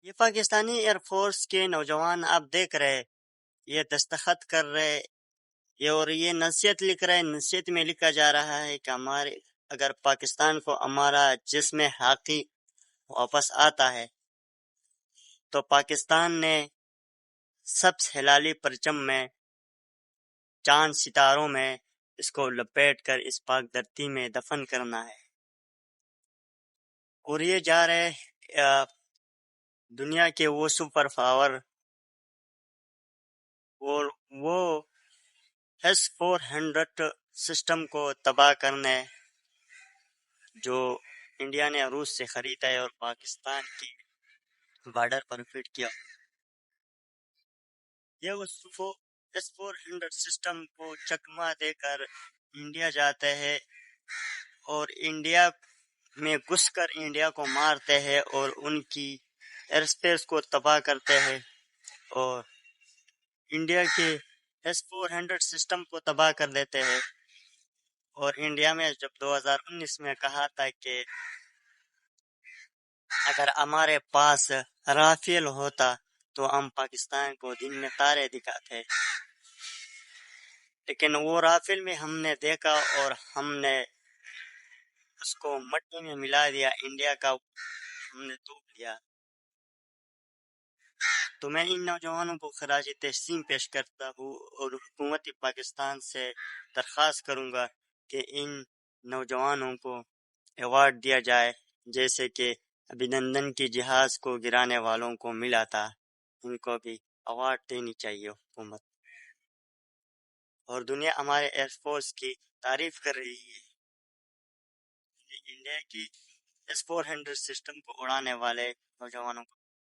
یہ Pakistani air force کے نوجوان آپ دیکھ رہے، یہ دستخط کر رہے، اور یہ نصیحت لکھ رہے. نصیحت میں لکھا جا رہا ہے کہ ہمارے اگر پاکستان کو ہمارا جسم حقی واپس آتا ہے تو پاکستان نے سبز ہلالی پرچم میں، چاند ستاروں میں اس کو لپیٹ کر اس پاک دھرتی میں دفن کرنا ہے. اور یہ جا رہے دنیا کے وہ سپر پاور اور وہ S-400 سسٹم کو تباہ کرنے جو انڈیا نے روس سے خریدا ہے اور پاکستان کی بارڈر پر فٹ کیا. یہ وہ S-400 سسٹم کو چکما دے کر انڈیا جاتے ہیں اور انڈیا میں گھس کر انڈیا کو مارتے ہیں اور ان کی ایئر اسپیس کو تباہ کرتے ہیں اور انڈیا کے S-400 سسٹم کو تباہ کر دیتے ہیں. اور انڈیا میں جب 2019 میں کہا تھا کہ اگر ہمارے پاس رافیل ہوتا تو ہم پاکستان کو دن میں تارے دکھاتے، لیکن وہ رافیل میں ہم نے دیکھا اور ہم نے اس کو مٹی میں ملا دیا، انڈیا کا ہم نے توپ لیا. تو میں ان نوجوانوں کو خراج تحسین پیش کرتا ہوں اور حکومت پاکستان سے درخواست کروں گا کہ ان نوجوانوں کو ایوارڈ دیا جائے جیسے کہ ابھینندن کی جہاز کو گرانے والوں کو ملا تھا. ان کو بھی ایوارڈ دینی چاہیے حکومت. اور دنیا ہمارے ایئر فورس کی تعریف کر رہی ہے. انڈیا کی S-400 سسٹم کو اڑانے والے نوجوانوں کو